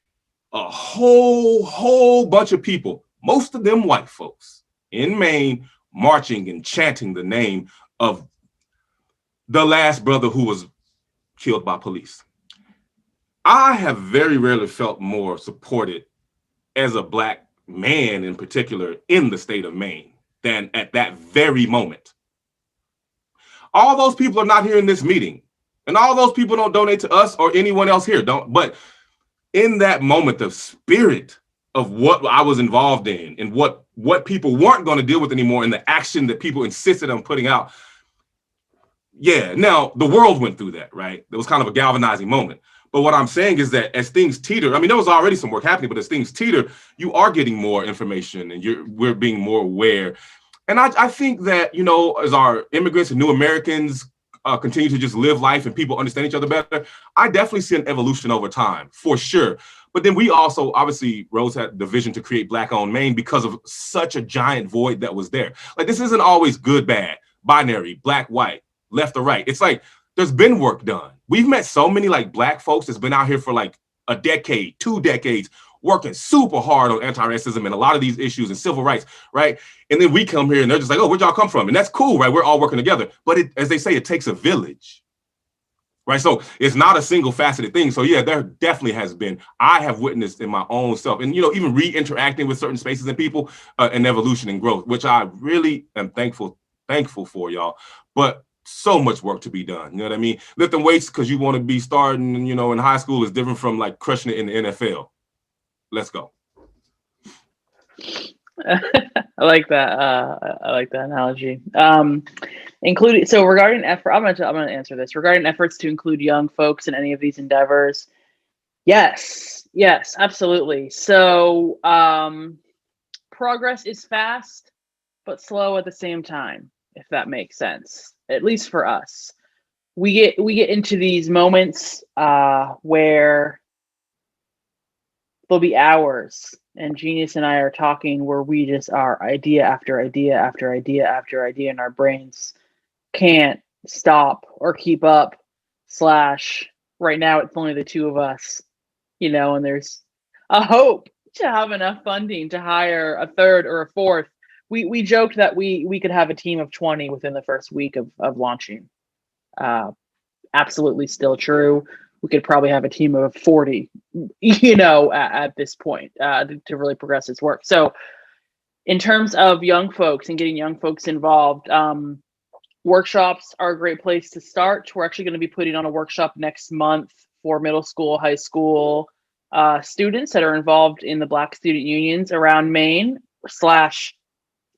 a whole bunch of people, most of them white folks in Maine, marching and chanting the name of the last brother who was killed by police. I have very rarely felt more supported as a Black man in particular in the state of Maine than at that very moment. All those people are not here in this meeting, and all those people don't donate to us or anyone else here, but in that moment, the spirit of what I was involved in and what people weren't going to deal with anymore, and the action that people insisted on putting out. Yeah, now the world went through that, right? It was kind of a galvanizing moment. But what I'm saying is that as things teeter, I mean, there was already some work happening, but as things teeter, you are getting more information and we're being more aware. And I think that, you know, as our immigrants and new Americans continue to just live life and people understand each other better, I definitely see an evolution over time, for sure. But then we also, obviously, Rose had the vision to create Black Owned Maine because of such a giant void that was there. Like, this isn't always good, bad, binary, black, white, left or right. It's like, there's been work done. We've met so many like Black folks that's been out here for like a decade, 2 decades, working super hard on anti-racism and a lot of these issues and civil rights, right? And then we come here and they're just like, oh, where'd y'all come from? And that's cool, right? We're all working together. But as they say, it takes a village, right? So it's not a single faceted thing. So yeah, there definitely has been, I have witnessed in my own self, and, you know, even re-interacting with certain spaces and people, an evolution and growth, which I really am thankful for, y'all. But so much work to be done. You know what I mean? Lifting weights because you want to be starting, you know, in high school is different from like crushing it in the NFL. Let's go. I like that. I like that analogy. Including, so regarding effort, I'm gonna answer this. Regarding efforts to include young folks in any of these endeavors, yes, absolutely. So progress is fast, but slow at the same time, if that makes sense. At least for us. we get into these moments where there'll be hours, and Genius and I are talking where we just are idea after idea after idea after idea, and our brains can't stop or keep up. Slash, right now it's only the two of us, and there's a hope to have enough funding to hire a third or a fourth. We joked that we could have a team of 20 within the first week of launching. Absolutely still true. We could probably have a team of 40, at this point to really progress this work. So in terms of young folks and getting young folks involved, workshops are a great place to start. We're actually going to be putting on a workshop next month for middle school, high school students that are involved in the Black student unions around Maine /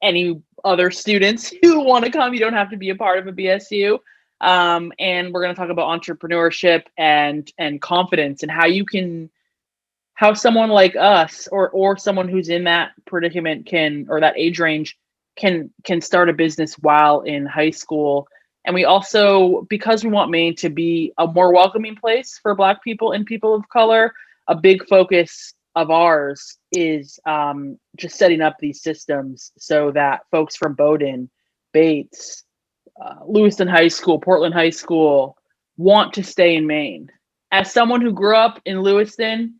any other students who want to come. You don't have to be a part of a BSU. And we're going to talk about entrepreneurship and confidence, and how someone like us or someone who's in that predicament or that age range can start a business while in high school. And we also, because we want Maine to be a more welcoming place for Black people and people of color, a big focus of ours is just setting up these systems so that folks from Bowdoin, Bates, Lewiston High School, Portland High School want to stay in Maine. As someone who grew up in Lewiston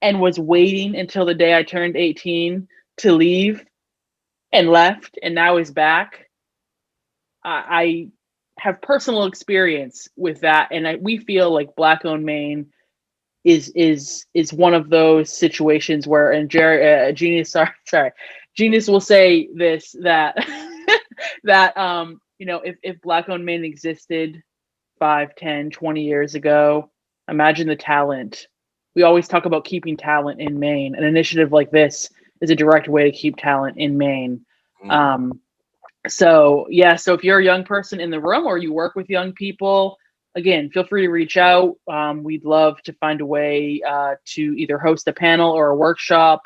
and was waiting until the day I turned 18 to leave and left and now is back, I have personal experience with that. And we feel like Black Owned Maine is one of those situations where, and Genius will say this, that that if Black Owned Maine existed 5, 10, 20 years ago, imagine the talent. We always talk about keeping talent in Maine. An initiative like this is a direct way to keep talent in Maine. So if you're a young person in the room or you work with young people, again, feel free to reach out. We'd love to find a way to either host a panel or a workshop.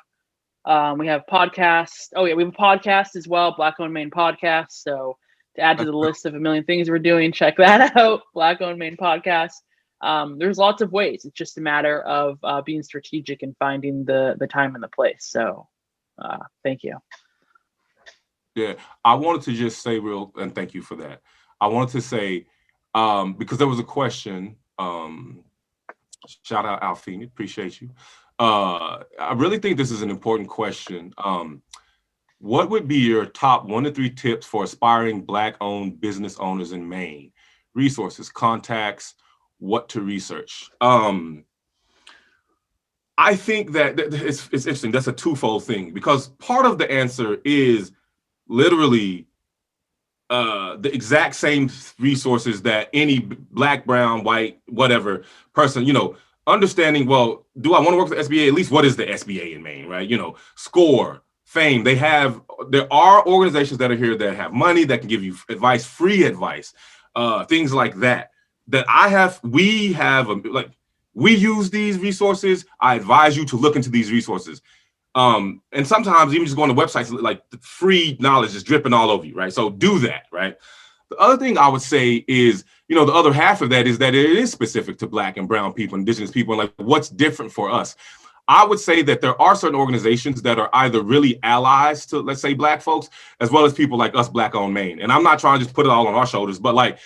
We have podcasts. We have a podcast as well, Black Owned Maine Podcast. So to add to the list of a million things we're doing, check that out, Black Owned Maine Podcast. There's lots of ways. It's just a matter of being strategic and finding the time and the place. So thank you. Yeah, I wanted to just say and thank you for that. I wanted to say, because there was a question, shout out Alfini, appreciate you. I really think this is an important question. What would be your top 1 to 3 tips for aspiring Black-owned business owners in Maine? Resources, contacts, what to research. I think that it's interesting. That's a twofold thing, because part of the answer is literally the exact same resources that any Black, brown, white, whatever person, understanding, well, do I want to work for the SBA? At least what is the SBA in Maine, right? SCORE, FAME, there are organizations that are here that have money, that can give you advice, free advice, things like that. We use these resources. I advise you to look into these resources. And sometimes even just going to websites, like the free knowledge is dripping all over you, right? So do that, right? The other thing I would say is, the other half of that is that it is specific to Black and brown people, Indigenous people, and like what's different for us. I would say that there are certain organizations that are either really allies to, let's say, Black folks, as well as people like us, Black Owned Maine. And I'm not trying to just put it all on our shoulders, but like,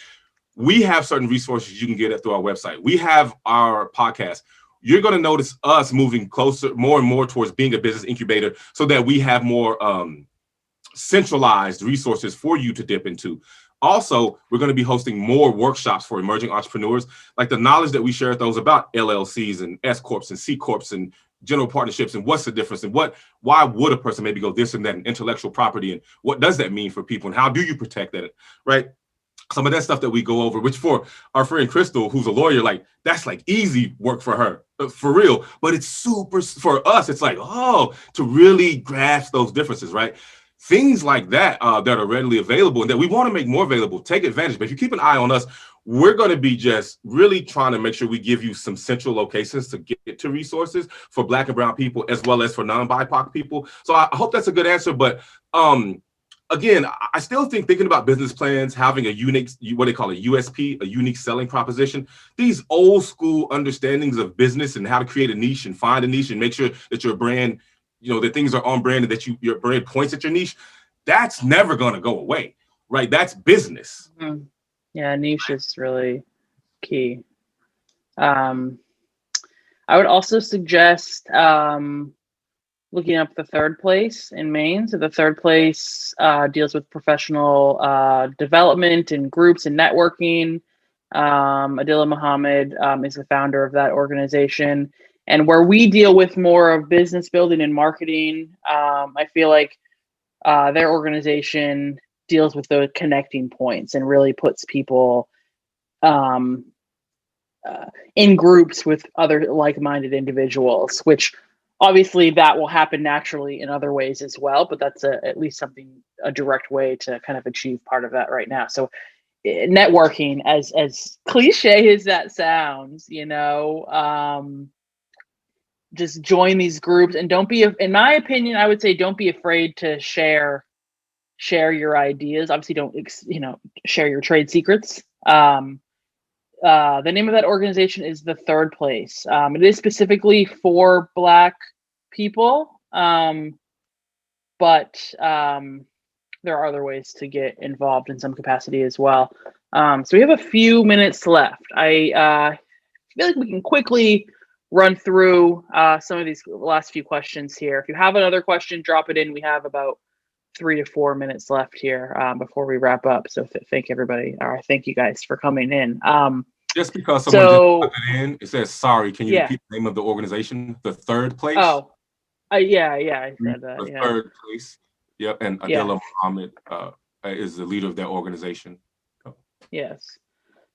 we have certain resources you can get through our website. We have our podcast. You're going to notice us moving closer, more and more towards being a business incubator, so that we have more centralized resources for you to dip into. Also, we're going to be hosting more workshops for emerging entrepreneurs, like the knowledge that we share with those about LLCs and S Corps and C Corps and general partnerships, and what's the difference, and why would a person maybe go this and that, and intellectual property, and what does that mean for people, and how do you protect that, right? Some of that stuff that we go over, which for our friend Crystal, who's a lawyer, like that's like easy work for her, for real. But it's super, for us, it's like, to really grasp those differences, right? Things like that that are readily available and that we want to make more available, take advantage. But if you keep an eye on us, we're going to be just really trying to make sure we give you some central locations to get to resources for Black and brown people, as well as for non-BIPOC people. So I hope that's a good answer. But again, I still think thinking about business plans, having a unique, what they call a USP, a unique selling proposition, these old school understandings of business and how to create a niche and find a niche and make sure that your brand, that things are on brand and that your brand points at your niche, that's never going to go away, right? That's business. Mm-hmm. Yeah, niche is really key. I would also suggest looking up the third place in Maine. So the third place deals with professional development and groups and networking. Adila Muhammad is the founder of that organization. And where we deal with more of business building and marketing, I feel like their organization deals with those connecting points and really puts people in groups with other like-minded individuals, which obviously that will happen naturally in other ways as well, but that's at least a direct way to kind of achieve part of that right now. So networking, as cliche as that sounds, just join these groups and don't be, in my opinion, I would say don't be afraid to share your ideas. Obviously don't, share your trade secrets. The name of that organization is the Third Place. It is specifically for Black people, but there are other ways to get involved in some capacity as well. So we have a few minutes left. I feel like we can quickly run through some of these last few questions here. If you have another question, drop it in. We have about 3 to 4 minutes left here before we wrrap up. So thank everybody, or thank you guys for coming in. Just because someone just put it in, it says, sorry, can you repeat the name of the organization? The Third Place? Oh, yeah, I said that. The Third Place. Yep, and Adila Muhammad is the leader of that organization. Oh. Yes.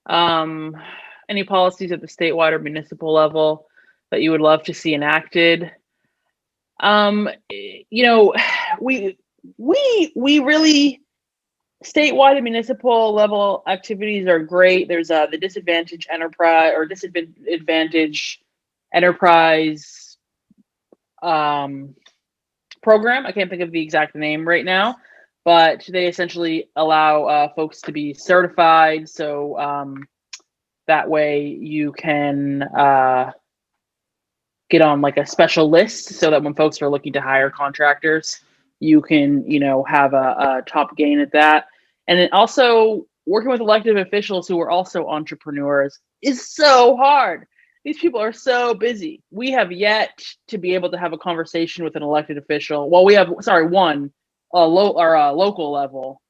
Any policies at the statewide or municipal level that you would love to see enacted? We really, statewide and municipal level activities are great. There's the disadvantaged enterprise program. I can't think of the exact name right now, but they essentially allow folks to be certified. So that way you can get on like a special list so that when folks are looking to hire contractors, you can, have a top gain at that. And then also working with elected officials who are also entrepreneurs is so hard. These people are so busy. We have yet to be able to have a conversation with an elected official. Well, we have, one local level,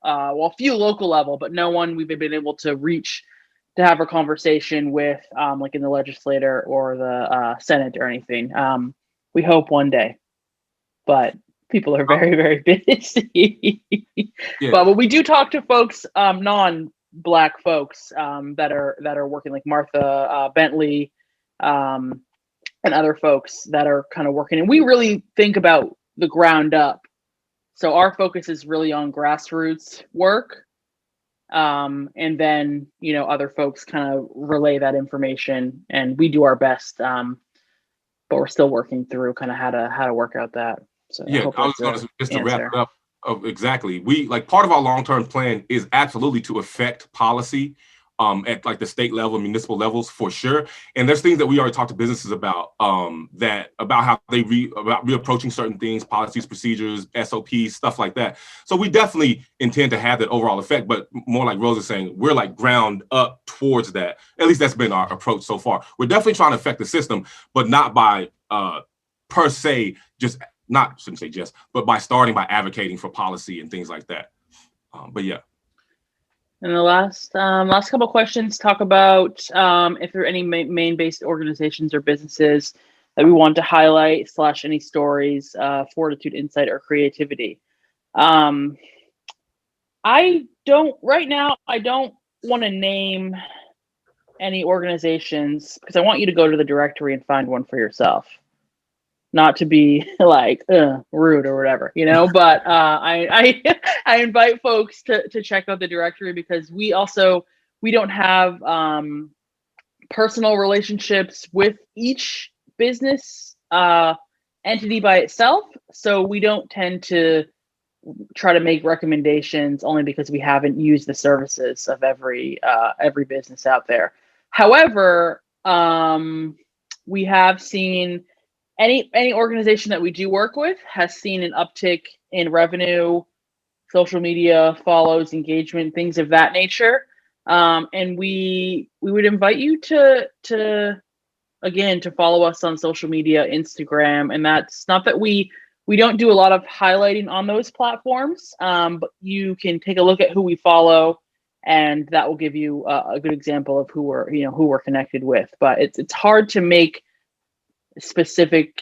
few local level, but no one we've been able to reach to have a conversation with, like in the legislature or the Senate or anything. We hope one day, but people are very, very busy. Yeah. But we do talk to folks, non-Black folks that are working, like Martha Bentley and other folks that are kind of working. And we really think about the ground up. So our focus is really on grassroots work. And then, other folks kind of relay that information, and we do our best. But we're still working through kind of how to work out that. So yeah, I was going to just to wrap it up. Exactly. We part of our long-term plan is absolutely to affect policy at like the state level, municipal levels for sure. And there's things that we already talked to businesses about about how they about reapproaching certain things, policies, procedures, SOPs, stuff like that. So we definitely intend to have that overall effect, but more like Rose is saying, we're like ground up towards that. At least that's been our approach so far. We're definitely trying to affect the system, but not by per se, but by starting by advocating for policy and things like that. But yeah. And the last couple questions talk about if there are any Maine-based organizations or businesses that we want to highlight / any stories, fortitude, insight, or creativity. I don't want to name any organizations because I want you to go to the directory and find one for yourself. Not to be like rude or whatever, but I invite folks to check out the directory because we don't have personal relationships with each business entity by itself. So we don't tend to try to make recommendations only because we haven't used the services of every business out there. However, we have seen any organization that we do work with has seen an uptick in revenue, social media follows, engagement, things of that nature. And we would invite you to follow us on social media, Instagram, and that's not that we don't do a lot of highlighting on those platforms, but you can take a look at who we follow, and that will give you a good example of who we're connected with. But it's hard to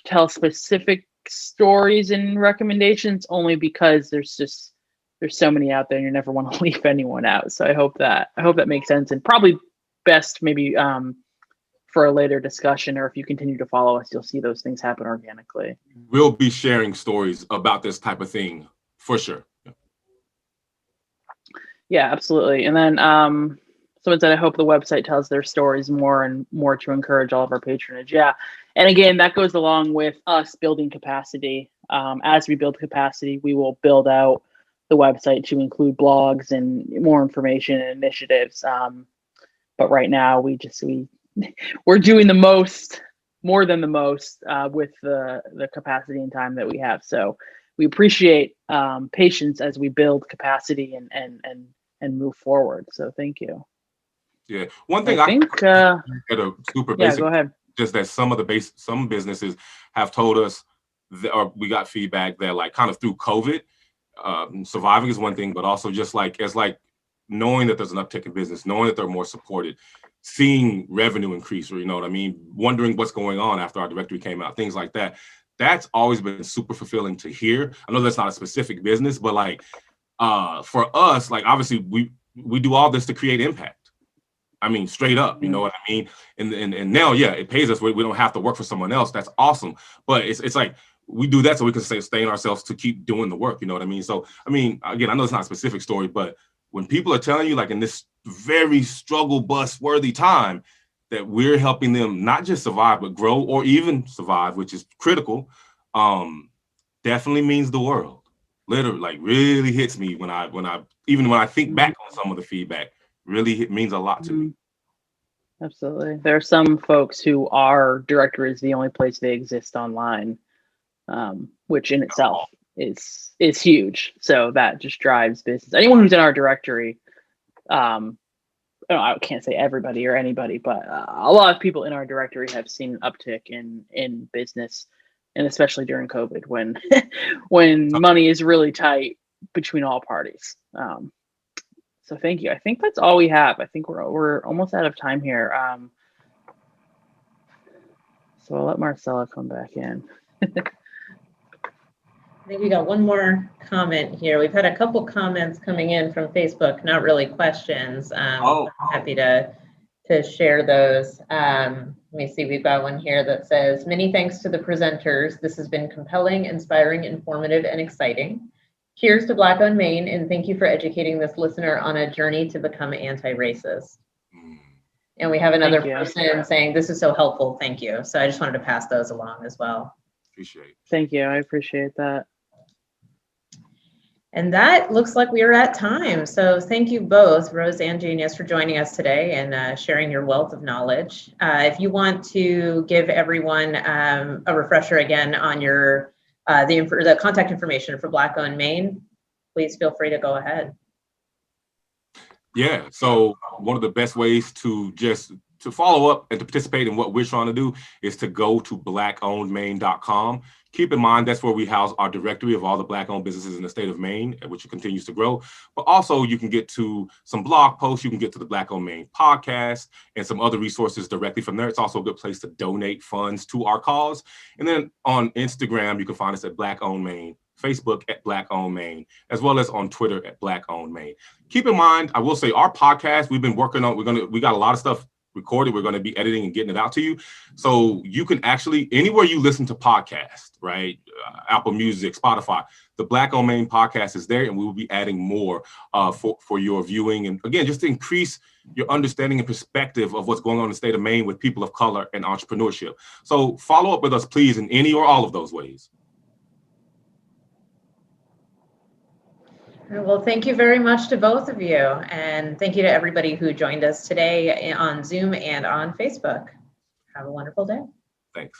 tell specific stories and recommendations, only because there's so many out there and you never want to leave anyone out. So I hope that makes sense, and probably best maybe for a later discussion, or if you continue to follow us, you'll see those things happen organically. We'll be sharing stories about this type of thing for sure. Yeah, absolutely. And then someone said, I hope the website tells their stories more and more to encourage all of our patronage. Yeah. And again, that goes along with us building capacity. As we build capacity, we will build out the website to include blogs and more information and initiatives. But right now we're doing more than the most with the capacity and time that we have. So we appreciate patience as we build capacity and move forward. So thank you. Yeah, one thing I think at a super basic, go ahead. Just that some businesses have told us or we got feedback that, like, kind of through COVID, surviving is one thing, but also just like knowing that there's an uptick in business, knowing that they're more supported, seeing revenue increase, or, you know what I mean, wondering what's going on after our directory came out, things like that. That's always been super fulfilling to hear. I know that's not a specific business, but like for us, like, obviously we do all this to create impact. I mean, straight up, you know what I mean? And now, yeah, it pays us. We don't have to work for someone else. That's awesome. But it's like, we do that so we can sustain ourselves to keep doing the work. You know what I mean? So, I mean, again, I know it's not a specific story, but when people are telling you, like, in this very struggle bus worthy time, that we're helping them not just survive, but grow or even survive, which is critical, definitely means the world. Literally, like, really hits me when I think back on some of the feedback. Really means a lot to me. Absolutely. There are some folks who our directory is the only place they exist online, which in itself is huge. So that just drives business. Anyone who's in our directory, I can't say everybody or anybody, but a lot of people in our directory have seen an uptick in business, and especially during COVID, when money is really tight between all parties. So thank you. I think that's all we have. I think we're almost out of time here. So I'll let Marcella come back in. I think we got one more comment here. We've had a couple comments coming in from Facebook, not really questions. I'm happy to share those. Let me see, we've got one here that says, many thanks to the presenters. This has been compelling, inspiring, informative, and exciting. Cheers to Black Owned Maine, and thank you for educating this listener on a journey to become anti-racist. And we have another person saying, this is so helpful, thank you. So I just wanted to pass those along as well. Appreciate it. Thank you, I appreciate that. And that looks like we are at time. So thank you both, Rose and Genius, for joining us today and sharing your wealth of knowledge. If you want to give everyone a refresher again on your the contact information for Black Owned Maine, please feel free to go ahead. Yeah, so one of the best ways to follow up and to participate in what we're trying to do is to go to blackownedmaine.com. Keep in mind, that's where we house our directory of all the Black-owned businesses in the state of Maine, which continues to grow. But also, you can get to some blog posts, you can get to the Black Owned Maine podcast, and some other resources directly from there. It's also a good place to donate funds to our cause. And then on Instagram, you can find us at Black Owned Maine, Facebook at Black Owned Maine, as well as on Twitter at Black Owned Maine. Keep in mind, I will say, our podcast, we've been working on, we got a lot of stuff recorded. We're going to be editing and getting it out to you. So you can actually, anywhere you listen to podcasts, right? Apple Music, Spotify, the Black Owned Maine podcast is there, and we will be adding more for your viewing. And again, just to increase your understanding and perspective of what's going on in the state of Maine with people of color and entrepreneurship. So follow up with us, please, in any or all of those ways. Well, thank you very much to both of you. And thank you to everybody who joined us today on Zoom and on Facebook. Have a wonderful day. Thanks.